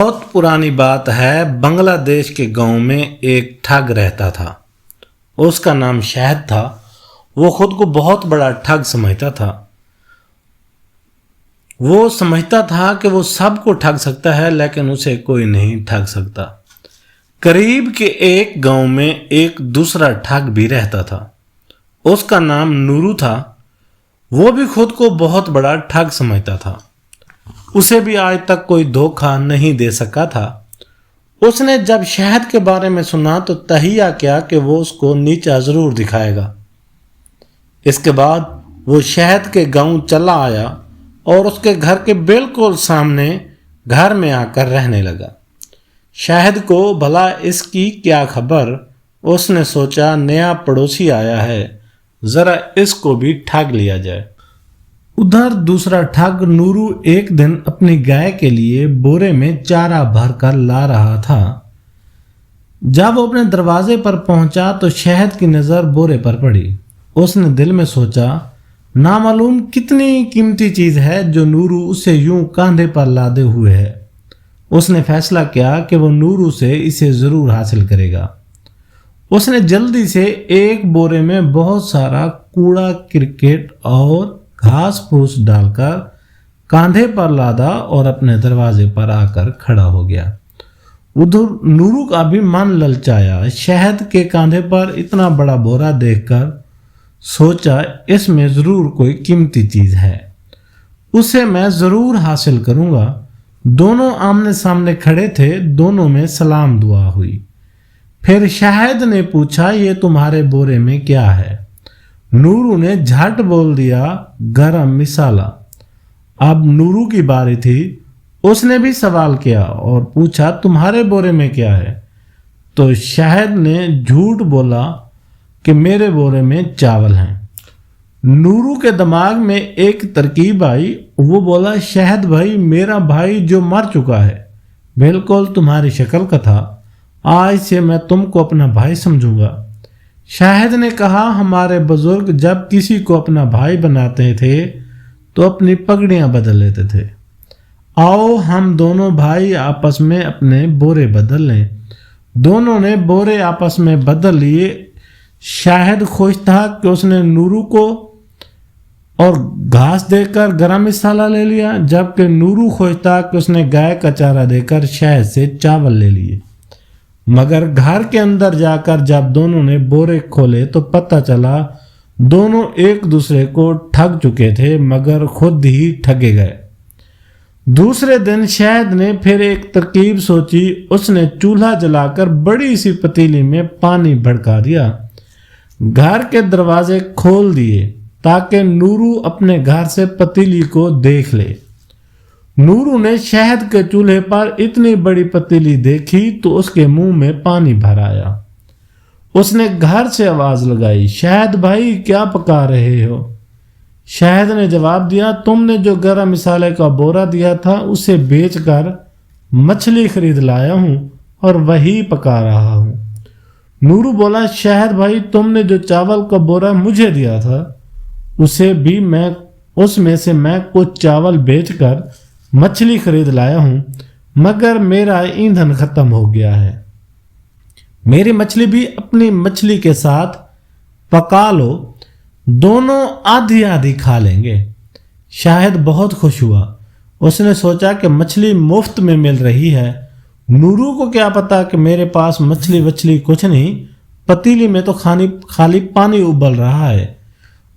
بہت پرانی بات ہے، بنگلہ دیش کے گاؤں میں ایک ٹھگ رہتا تھا۔ اس کا نام شہد تھا۔ وہ خود کو بہت بڑا ٹھگ سمجھتا تھا۔ وہ سمجھتا تھا کہ وہ سب کو ٹھگ سکتا ہے، لیکن اسے کوئی نہیں ٹھگ سکتا۔ قریب کے ایک گاؤں میں ایک دوسرا ٹھگ بھی رہتا تھا۔ اس کا نام نورو تھا۔ وہ بھی خود کو بہت بڑا ٹھگ سمجھتا تھا۔ اسے بھی آج تک کوئی دھوکہ نہیں دے سکا تھا۔ اس نے جب شہد کے بارے میں سنا تو تہیہ کیا کہ وہ اس کو نیچا ضرور دکھائے گا۔ اس کے بعد وہ شہد کے گاؤں چلا آیا اور اس کے گھر کے بالکل سامنے گھر میں آ کر رہنے لگا۔ شہد کو بھلا اس کی کیا خبر؟ اس نے سوچا نیا پڑوسی آیا ہے، ذرا اس کو بھی ٹھگ لیا جائے۔ ادھر دوسرا ٹھگ نورو ایک دن اپنی گائے کے لیے بورے میں چارہ بھر کر لا رہا تھا۔ جب وہ اپنے دروازے پر پہنچا تو شہد کی نظر بورے پر پڑی۔ اس نے دل میں سوچا نامعلوم کتنی قیمتی چیز ہے جو نورو اسے یوں کاندھے پر لادے ہوئے ہے۔ اس نے فیصلہ کیا کہ وہ نورو سے اسے ضرور حاصل کرے گا۔ اس نے جلدی سے ایک بورے میں بہت سارا کوڑا کرکٹ اور گھاس پھوس ڈال کر کاندھے پر لادا اور اپنے دروازے پر آ کر کھڑا ہو گیا۔ ادھر نورو کا بھی من للچایا۔ شہد کے کاندھے پر اتنا بڑا بورا دیکھ کر سوچا اس میں ضرور کوئی قیمتی چیز ہے، اسے میں ضرور حاصل کروں گا۔ دونوں آمنے سامنے کھڑے تھے، دونوں میں سلام دعا ہوئی۔ پھر شہد نے پوچھا یہ تمہارے بورے میں کیا ہے؟ نورو نے جھٹ بول دیا گرم مسالہ۔ اب نورو کی باری تھی۔ اس نے بھی سوال کیا اور پوچھا تمہارے بورے میں کیا ہے؟ تو شہد نے جھوٹ بولا کہ میرے بورے میں چاول ہیں۔ نورو کے دماغ میں ایک ترکیب آئی۔ وہ بولا شہد بھائی، میرا بھائی جو مر چکا ہے بالکل تمہاری شکل کا تھا، آج سے میں تم کو اپنا بھائی سمجھوں گا۔ شہد نے کہا ہمارے بزرگ جب کسی کو اپنا بھائی بناتے تھے تو اپنی پگڑیاں بدل لیتے تھے۔ آؤ ہم دونوں بھائی آپس میں اپنے بورے بدل لیں۔ دونوں نے بورے آپس میں بدل لیے۔ شہد خوش تھا کہ اس نے نورو کو اور گھاس دے کر گرم مسالہ لے لیا، جبکہ نورو خوش تھا کہ اس نے گائے کا چارہ دے کر شہد سے چاول لے لیے۔ مگر گھر کے اندر جا کر جب دونوں نے بورے کھولے تو پتہ چلا دونوں ایک دوسرے کو ٹھگ چکے تھے، مگر خود ہی ٹھگے گئے۔ دوسرے دن شہد نے پھر ایک ترکیب سوچی۔ اس نے چولہا جلا کر بڑی سی پتیلی میں پانی بھڑکا دیا، گھر کے دروازے کھول دیے تاکہ نورو اپنے گھر سے پتیلی کو دیکھ لے۔ نورو نے شہد کے چولہے پر اتنی بڑی پتیلی دیکھی تو اس کے منہ میں پانی بھر آیا۔ اس نے گھر سے آواز لگائی شہد بھائی کیا پکا رہے ہو؟ شہد نے جواب دیا تم نے جو گرم مسالے کا بورا دیا تھا اسے بیچ کر مچھلی خرید لایا ہوں اور وہی پکا رہا ہوں۔ نورو بولا شہد بھائی تم نے جو چاول کا بورا مجھے دیا تھا اس میں سے میں کچھ چاول بیچ کر مچھلی خرید لایا ہوں، مگر میرا ایندھن ختم ہو گیا ہے۔ میری مچھلی بھی اپنی مچھلی کے ساتھ پکا لو، دونوں آدھی آدھی کھا لیں گے۔ شاہد بہت خوش ہوا۔ اس نے سوچا کہ مچھلی مفت میں مل رہی ہے، نورو کو کیا پتا کہ میرے پاس مچھلی وچھلی کچھ نہیں، پتیلی میں تو خالی پانی ابل رہا ہے۔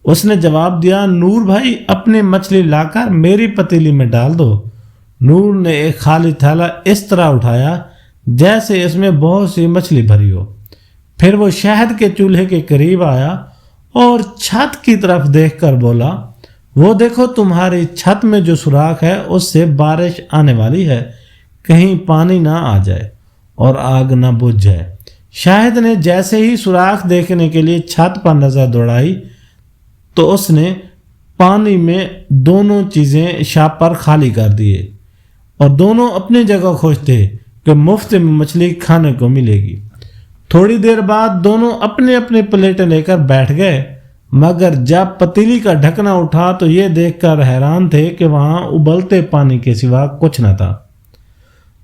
اس نے جواب دیا نور بھائی اپنی مچھلی لا کر میری پتیلی میں ڈال دو۔ نور نے ایک خالی تھیلا اس طرح اٹھایا جیسے اس میں بہت سی مچھلی بھری ہو۔ پھر وہ شہد کے چولہے کے قریب آیا اور چھت کی طرف دیکھ کر بولا وہ دیکھو تمہاری چھت میں جو سوراخ ہے اس سے بارش آنے والی ہے، کہیں پانی نہ آ جائے اور آگ نہ بجھ جائے۔ شاہد نے جیسے ہی سوراخ دیکھنے کے لیے چھت پر نظر دوڑائی تو اس نے پانی میں دونوں چیزیں شاپر خالی کر دیے اور دونوں اپنی جگہ خوش تھے کہ مفت میں مچھلی کھانے کو ملے گی۔ تھوڑی دیر بعد دونوں اپنے اپنے پلیٹیں لے کر بیٹھ گئے، مگر جب پتیلی کا ڈھکنا اٹھا تو یہ دیکھ کر حیران تھے کہ وہاں ابلتے پانی کے سوا کچھ نہ تھا۔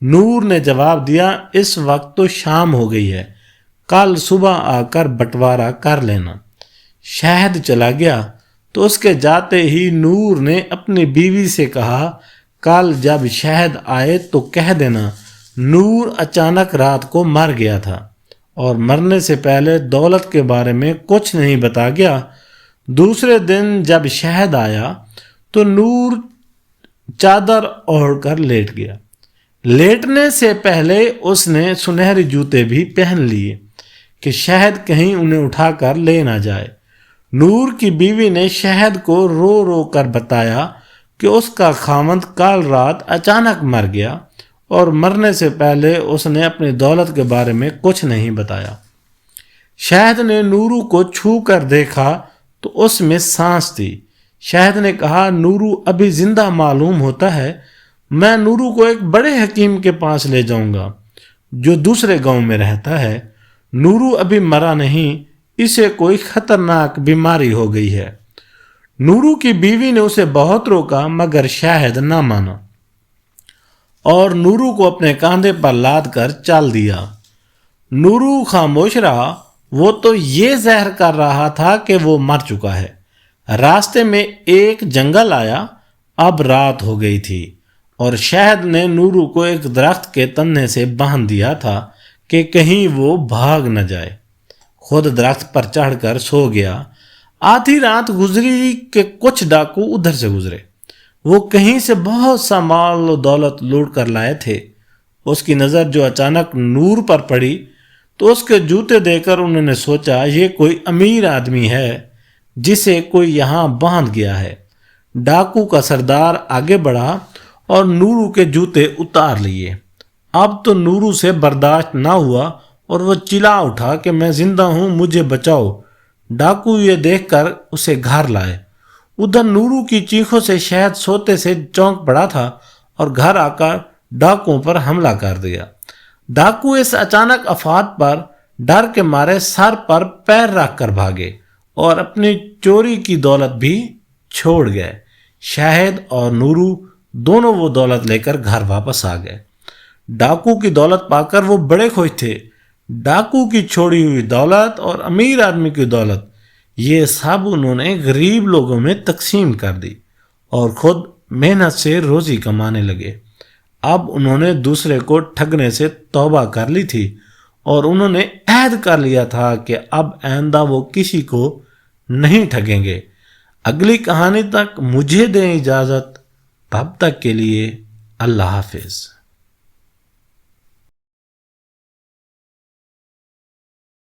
نور نے جواب دیا، اس وقت تو شام ہو گئی ہے، کل صبح آ کر بٹوارا کر لینا۔ شہد چلا گیا تو اس کے جاتے ہی نور نے اپنی بیوی سے کہا، کل جب شہد آئے تو کہہ دینا نور اچانک رات کو مر گیا تھا اور مرنے سے پہلے دولت کے بارے میں کچھ نہیں بتا گیا۔ دوسرے دن جب شہد آیا تو نور چادر اوڑھ کر لیٹ گیا۔ لیٹنے سے پہلے اس نے سنہری جوتے بھی پہن لیے کہ شہد کہیں انہیں اٹھا کر لے نہ جائے۔ نور کی بیوی نے شہد کو رو رو کر بتایا کہ اس کا خاوند کل رات اچانک مر گیا اور مرنے سے پہلے اس نے اپنی دولت کے بارے میں کچھ نہیں بتایا۔ شہد نے نورو کو چھو کر دیکھا تو اس میں سانس تھی۔ شہد نے کہا، نورو ابھی زندہ معلوم ہوتا ہے، میں نورو کو ایک بڑے حکیم کے پاس لے جاؤں گا جو دوسرے گاؤں میں رہتا ہے۔ نورو ابھی مرا نہیں، اسے کوئی خطرناک بیماری ہو گئی ہے۔ نورو کی بیوی نے اسے بہت روکا مگر شاہد نہ مانا اور نورو کو اپنے کاندھے پر لاد کر چل دیا۔ نورو خاموش رہا، وہ تو یہ ظاہر کر رہا تھا کہ وہ مر چکا ہے۔ راستے میں ایک جنگل آیا، اب رات ہو گئی تھی اور شہد نے نورو کو ایک درخت کے تنے سے باندھ دیا تھا کہ کہیں وہ بھاگ نہ جائے۔ خود درخت پر چڑھ کر سو گیا۔ آدھی رات گزری کہ کچھ ڈاکو ادھر سے گزرے۔ وہ کہیں سے بہت سا مال و دولت لوٹ کر لائے تھے۔ اس کی نظر جو اچانک نور پر پڑی تو اس کے جوتے دیکھ کر انہوں نے سوچا یہ کوئی امیر آدمی ہے جسے کوئی یہاں باندھ گیا ہے۔ ڈاکو کا سردار آگے بڑھا اور نورو کے جوتے اتار لیے۔ اب تو نورو سے برداشت نہ ہوا اور وہ چلا اٹھا کہ میں زندہ ہوں، مجھے بچاؤ۔ ڈاکو یہ دیکھ کر اسے گھر لائے۔ ادھر نورو کی چیخوں سے شہد سوتے سے چونک پڑا تھا اور گھر آ کر ڈاکوؤں پر حملہ کر دیا۔ ڈاکو اس اچانک آفات پر ڈر کے مارے سر پر پیر رکھ کر بھاگے اور اپنی چوری کی دولت بھی چھوڑ گئے۔ شاہد اور نورو دونوں وہ دولت لے کر گھر واپس آ گئے۔ ڈاکو کی دولت پا کر وہ بڑے خوش تھے۔ ڈاکو کی چھوڑی ہوئی دولت اور امیر آدمی کی دولت یہ سب انہوں نے غریب لوگوں میں تقسیم کر دی اور خود محنت سے روزی کمانے لگے۔ اب انہوں نے دوسرے کو ٹھگنے سے توبہ کر لی تھی اور انہوں نے عہد کر لیا تھا کہ اب آئندہ وہ کسی کو نہیں ٹھگیں گے۔ اگلی کہانی تک مجھے دیں اجازت، تب تک کے لیے اللہ حافظ۔